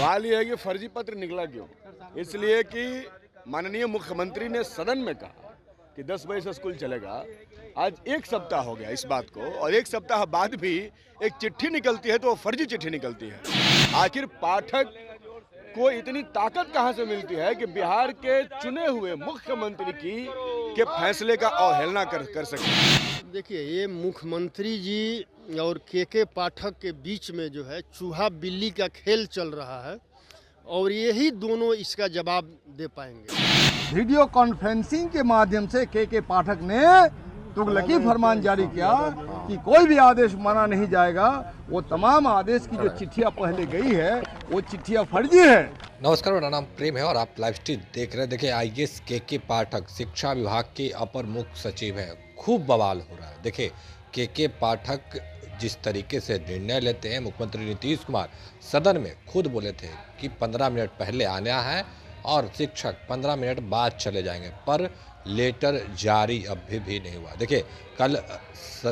सवाल ये है कि फर्जी पत्र निकला क्यों? इसलिए कि माननीय मुख्यमंत्री ने सदन में कहा कि 10 बजे से स्कूल चलेगा। आज एक सप्ताह हो गया इस बात को, और एक सप्ताह बाद भी एक चिट्ठी निकलती है तो वो फर्जी चिट्ठी निकलती है। आखिर पाठक को इतनी ताकत कहां से मिलती है कि बिहार के चुने हुए मुख्यमंत्री के फैसले का अवहेलना कर सके? देखिए, ये मुख्यमंत्री जी और के पाठक के बीच में जो है चूहा बिल्ली का खेल चल रहा है, और यही दोनों इसका जवाब दे पाएंगे। वीडियो कॉन्फ्रेंसिंग के माध्यम से के पाठक ने तुगलकी फरमान जारी किया कि कोई भी आदेश माना नहीं जाएगा। वो तमाम आदेश की जो चिट्ठियां पहले गई है वो चिट्ठियां फर्जी है। नमस्कार, मेरा नाम प्रेम है और आप लाइव स्ट्रीम देख रहे हैं। देखिए, आईएएस के पाठक शिक्षा विभाग के अपर मुख्य सचिव हैं। खूब बवाल हो रहा है। देखिए, के पाठक जिस तरीके से निर्णय लेते हैं, मुख्यमंत्री नीतीश कुमार सदन में खुद बोले थे कि 15 मिनट पहले आना है और शिक्षक 15 मिनट बाद चले जाएंगे, पर लेटर जारी अभी भी नहीं हुआ। देखिए, कल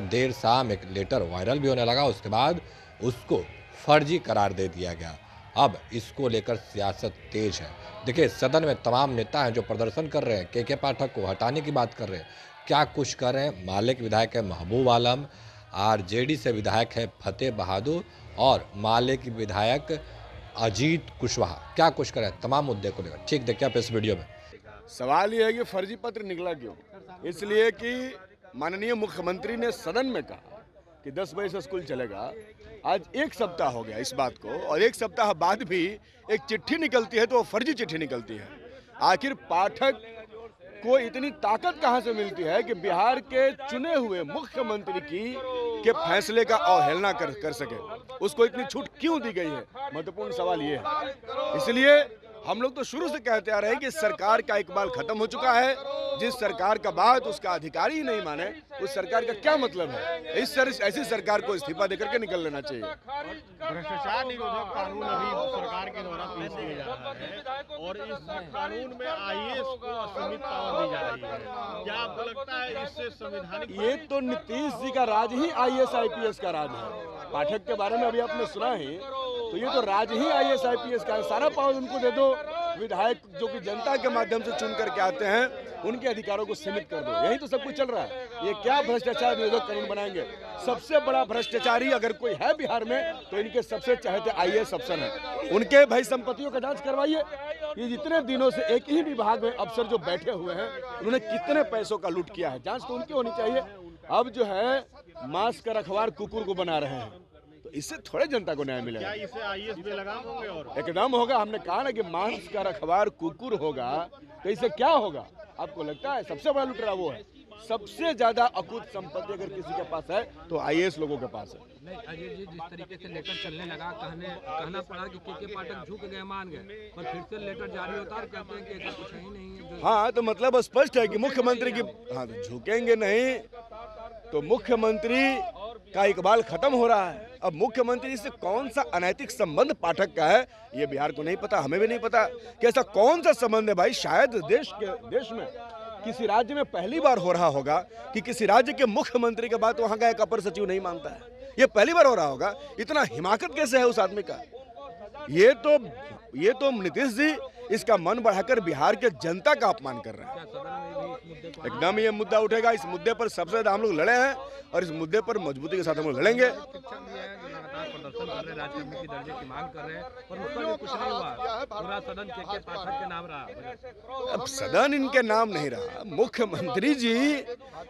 देर शाम एक लेटर वायरल भी होने लगा, उसके बाद उसको फर्जी करार दे दिया गया। अब इसको लेकर सियासत तेज है। देखिए, सदन में तमाम नेता हैं जो प्रदर्शन कर रहे हैं, के पाठक को हटाने की बात कर रहे हैं। क्या कुछ कर रहे हैं? माले के विधायक है महबूब आलम, आरजेडी से विधायक है फतेह बहादुर और माले की विधायक अजीत कुशवाहा। क्या कुछ करें तमाम मुद्दे को लेकर, ठीक देखिए आप इस वीडियो में। सवाल ये है कि फर्जी पत्र निकला क्यों? इसलिए कि माननीय मुख्यमंत्री ने सदन में कहा कि 10 बजे से स्कूल चलेगा। आज एक सप्ताह हो गया इस बात को, और एक सप्ताह बाद भी एक चिट्ठी निकलती है तो वो फर्जी चिट्ठी निकलती है। आखिर पाठक को इतनी ताकत कहां से मिलती है कि बिहार के चुने हुए मुख्यमंत्री के फैसले का अवहेलना कर सके? उसको इतनी छूट क्यों दी गई है? महत्वपूर्ण सवाल ये है। इसलिए हम लोग तो शुरू से कहते आ रहे हैं कि सरकार का इकबाल खत्म हो चुका है। जिस सरकार का बात उसका अधिकारी ही नहीं माने, उस सरकार का क्या मतलब है? ऐसी सरकार को इस्तीफा देकर के निकल लेना चाहिए। भ्रष्टाचार निरोधक कानून अभी सरकार के द्वारा पेश किया जा रहा है, और इस कानून में आईएएस को असीमित पावर दी जा रही है। क्या आपको लगता है इससे संवैधानिक? ये तो नीतीश जी का राज ही आईएएस आईपीएस का राज है। पाठक के बारे में अभी आपने सुना ही, तो ये तो राज ही आईएएस आईपीएस का है। सारा पावर उनको दे दो। विधायक जो कि जनता के माध्यम से चुन करके आते हैं, उनके अधिकारों को सीमित कर दो। यही तो सब कुछ चल रहा है। ये क्या भ्रष्टाचार निरोधक कानून बनाएंगे? सबसे बड़ा भ्रष्टाचारी अगर कोई है बिहार में तो इनके सबसे चहेते आईएएस अफसर हैं। उनके भाई संपत्तियों का जांच करवाइए। ये जितने दिनों से एक ही विभाग में अफसर जो बैठे हुए हैं, उन्होंने कितने पैसों का लूट किया है, जांच तो उनकी होनी चाहिए। अब जो है मांस का रखवार कुकुर को बना रहे हैं, तो इससे थोड़े जनता को न्याय मिलेगा। क्या इसे आईएएस पे लगाम होंगे? और एकदम होगा। हमने कहा ना कि मांस का रखवार कुकुर होगा, तो इससे क्या होगा? आपको लगता है सबसे बड़ा लुटेरा वो है? सबसे ज्यादा अकूत संपत्ति अगर किसी के पास है तो आईएएस लोगों के पास है। नहीं, अजय जी, जिस तरीके से लेटर चलने लगा, कहना पड़ा कि के पाठक झुक गए, मान गए, पर फिर से लेटर जारी होता है, कहते हैं कि ऐसा कुछ ही नहीं है। हाँ, तो मतलब स्पष्ट है कि मुख्यमंत्री की, हाँ, तो झुकेंगे नहीं तो मुख्यमंत्री का इकबाल खत्म हो रहा है। अब मुख्यमंत्री से कौन सा अनैतिक संबंध पाठक का है ये बिहार को नहीं पता, हमें भी नहीं पता कि ऐसा कौन सा संबंध है। भाई, शायद देश में किसी राज्य में पहली बार हो रहा होगा कि किसी राज्य के मुख्यमंत्री के बाद वहां का एक अपर सचिव नहीं मानता है। ये पहली बार हो रहा होगा। इतना हिमाकत कैसे है उस आदमी का? ये तो नीतीश जी इसका मन बढ़ाकर बिहार के जनता का अपमान कर रहे हैं। एकदम ये मुद्दा उठेगा। इस मुद्दे पर सबसे ज्यादा हम लोग लड़े हैं और इस मुद्दे पर मजबूती के साथ हम लोग लड़ेंगे। प्रदर्शन कर रहे हैं, राज्य कमेटी दर्जे की मांग कर रहे हैं, पर उस पर भी कुछ नहीं हुआ। पूरा सदन के पाठक के नाम रहा। अब सदन इनके नाम नहीं रहा। मुख्यमंत्री जी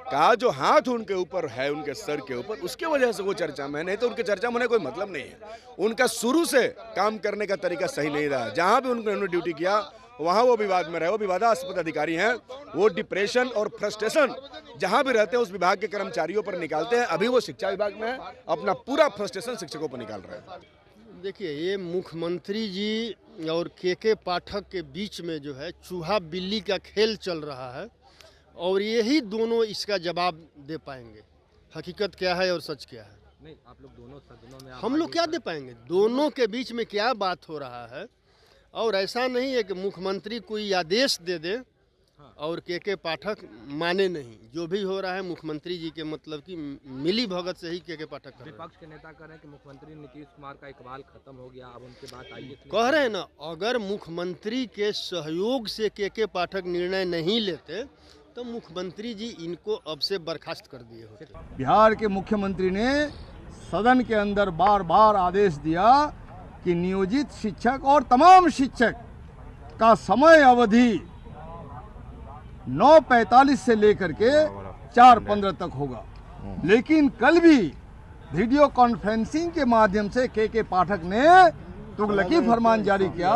का जो हाथ उनके ऊपर है, उनके सर के ऊपर, उसके वजह से वो चर्चा में, नहीं तो उनके चर्चा में होने कोई मतलब नहीं है। उनका शुरू से काम करने का तरीका सही नहीं रहा। जहां भी उन्होंने ड्यूटी किया वहां वो विवाद में रहे। वो विवादास्पद अधिकारी हैं। वो डिप्रेशन और फ्रस्ट्रेशन जहां भी रहते हैं उस विभाग के कर्मचारियों पर निकालते हैं। अभी वो शिक्षा विभाग में अपना पूरा फ्रस्ट्रेशन शिक्षकों पर निकाल रहे हैं। देखिए, ये मुख्यमंत्री जी और के पाठक के बीच में जो है चूहा बिल्ली का खेल चल रहा है, और यही दोनों इसका जवाब दे पाएंगे। हकीकत क्या है और सच क्या है? नहीं, आप लोग दोनों सदनों में हम लोग क्या दे पाएंगे? दोनों के बीच में क्या बात हो रहा है? और ऐसा नहीं है कि मुख्यमंत्री कोई आदेश दे दे और के पाठक माने नहीं। जो भी हो रहा है मुख्यमंत्री जी के मतलब कि मिली भगत से ही के पाठक कर रहे हैं। विपक्ष के नेता कह रहे हैं कि मुख्यमंत्री नीतीश कुमार का इकबाल खत्म हो गया, अब उनके बात आइए। कह रहे हैं ना, अगर मुख्यमंत्री के सहयोग से के पाठक निर्णय नहीं लेते तो मुख्यमंत्री जी इनको अब से बर्खास्त कर दिए होते। बिहार के मुख्यमंत्री ने सदन के अंदर बार बार आदेश दिया कि नियोजित शिक्षक और तमाम शिक्षक का समय अवधि 9:45 से लेकर के 4:15 तक होगा। लेकिन कल भी वीडियो कॉन्फ्रेंसिंग के माध्यम से के पाठक ने तुगलकी फरमान जारी किया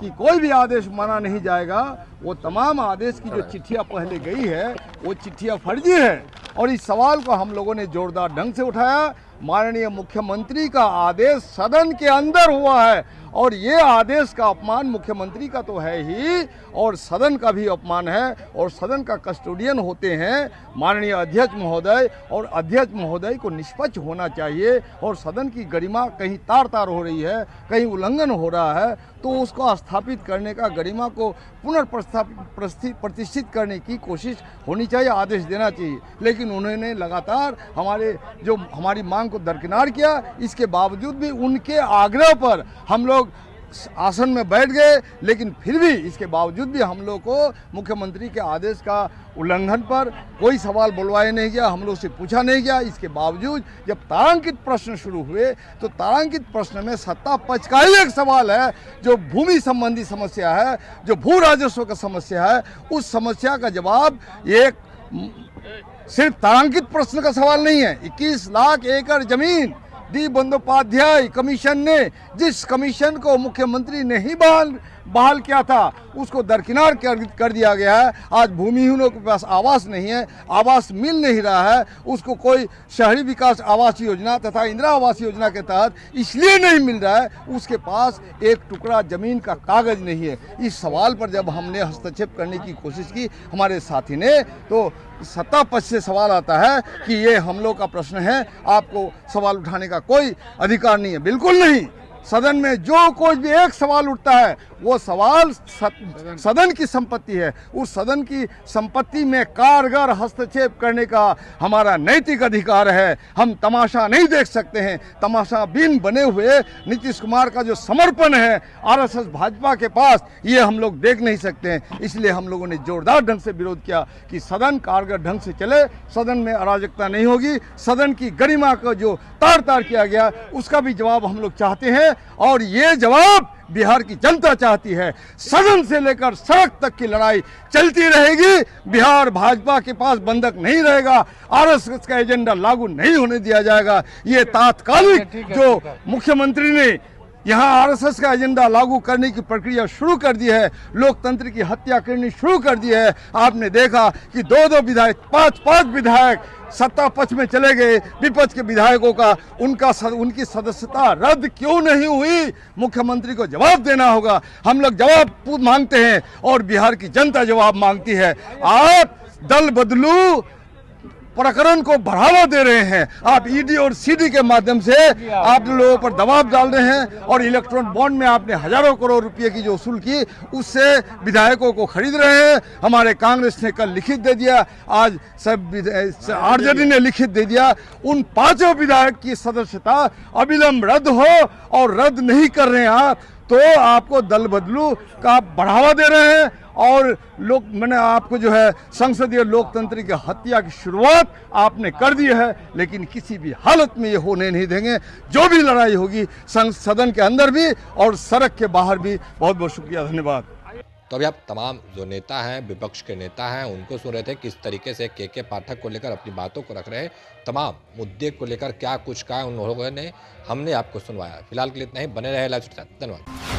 कि कोई भी आदेश माना नहीं जाएगा। वो तमाम आदेश की जो चिट्ठियां पहले गई है वो चिट्ठियां फर्जी है। और इस सवाल को हम लोगों ने जोरदार ढंग से उठाया। माननीय मुख्यमंत्री का आदेश सदन के अंदर हुआ है और ये आदेश का अपमान मुख्यमंत्री का तो है ही और सदन का भी अपमान है। और सदन का कस्टोडियन होते हैं माननीय अध्यक्ष महोदय, और अध्यक्ष महोदय को निष्पक्ष होना चाहिए। और सदन की गरिमा कहीं तार तार हो रही है, कहीं उल्लंघन हो रहा है, तो उसको स्थापित करने का, गरिमा को प्रतिष्ठित करने की कोशिश होनी चाहिए, आदेश देना चाहिए। लेकिन उन्होंने लगातार हमारी मांग को दरकिनार किया। इसके बावजूद भी उनके आग्रह पर हम लोग आसन में बैठ गए, लेकिन फिर भी इसके बावजूद भी हम लोग को मुख्यमंत्री के आदेश का उल्लंघन पर कोई सवाल बुलवाया नहीं गया, हम लोग से पूछा नहीं गया। इसके बावजूद जब तारांकित प्रश्न शुरू हुए तो तारांकित प्रश्न में सत्ता पक्ष का ही एक सवाल है, जो भूमि संबंधी समस्या है, जो भू राजस्व का समस्या है, उस समस्या का जवाब एक सिर्फ तारांकित प्रश्न का सवाल नहीं है। 21 लाख एकड़ जमीन डी बंदोपाध्याय कमीशन ने, जिस कमीशन को मुख्यमंत्री ने ही बहाल किया था, उसको दरकिनार कर दिया गया है। आज भूमिहीनों के पास आवास नहीं है, आवास मिल नहीं रहा है, उसको कोई शहरी विकास आवास योजना तथा इंदिरा आवास योजना के तहत इसलिए नहीं मिल रहा है, उसके पास एक टुकड़ा जमीन का कागज नहीं है। इस सवाल पर जब हमने हस्तक्षेप करने की कोशिश की हमारे साथी ने, तो सत्ता पक्ष से सवाल आता है कि ये हम लोग का प्रश्न है, आपको सवाल उठाने का कोई अधिकार नहीं है। बिल्कुल नहीं। सदन में जो कोई भी एक सवाल उठता है वो सवाल सदन की संपत्ति है। उस सदन की संपत्ति में कारगर हस्तक्षेप करने का हमारा नैतिक अधिकार है। हम तमाशा नहीं देख सकते हैं। तमाशा बीन बने हुए नीतीश कुमार का जो समर्पण है आरएसएस भाजपा के पास, ये हम लोग देख नहीं सकते हैं। इसलिए हम लोगों ने जोरदार ढंग से विरोध किया कि सदन कारगर ढंग से चले, सदन में अराजकता नहीं होगी। सदन की गरिमा को जो तार तार किया गया उसका भी जवाब हम लोग चाहते हैं, और ये जवाब बिहार की जनता चाहती है। सदन से लेकर सड़क तक की लड़ाई चलती रहेगी। बिहार भाजपा के पास बंधक नहीं रहेगा, आरएसएस का एजेंडा लागू नहीं होने दिया जाएगा। ये तात्कालिक जो मुख्यमंत्री ने यहाँ आरएसएस का एजेंडा लागू करने की प्रक्रिया शुरू कर दी है, लोकतंत्र की हत्या करनी शुरू कर दी है। आपने देखा कि 2-2 विधायक, 5-5 विधायक सत्ता पक्ष में चले गए। विपक्ष के विधायकों का उनकी सदस्यता रद्द क्यों नहीं हुई? मुख्यमंत्री को जवाब देना होगा। हम लोग जवाब मांगते हैं और बिहार की जनता जवाब मांगती है। आप दल बदलू प्रकरण को बढ़ावा दे रहे हैं। आप ईडी और सीडी के माध्यम से आप लोगों पर दबाव डाल रहे हैं, और इलेक्ट्रॉन बॉन्ड में आपने हजारों करोड़ रुपए की जो वसूल की उससे विधायकों को खरीद रहे हैं। हमारे कांग्रेस ने कल लिखित दे दिया, आज सब आरजेडी ने लिखित दे दिया, उन 5 विधायक की सदस्यता अविलंब रद्द हो, और रद्द नहीं कर रहे हैं आप, तो आपको दल बदलू का बढ़ावा दे रहे हैं। और मैंने आपको जो है संसदीय लोकतंत्र की हत्या की शुरुआत आपने कर दी है, लेकिन किसी भी हालत में ये होने नहीं देंगे। जो भी लड़ाई होगी सदन के अंदर भी और सड़क के बाहर भी। बहुत बहुत शुक्रिया, धन्यवाद। तो अभी आप तमाम जो नेता हैं, विपक्ष के नेता हैं, उनको सुन रहे थे किस तरीके से के पाठक को लेकर अपनी बातों को रख रहे हैं, तमाम मुद्दे को लेकर क्या कुछ कहा उन लोगों ने, हमने आपको सुनवाया। फिलहाल के लिए इतना ही। बने रहे लाइव स्ट्रीम के साथ। धन्यवाद।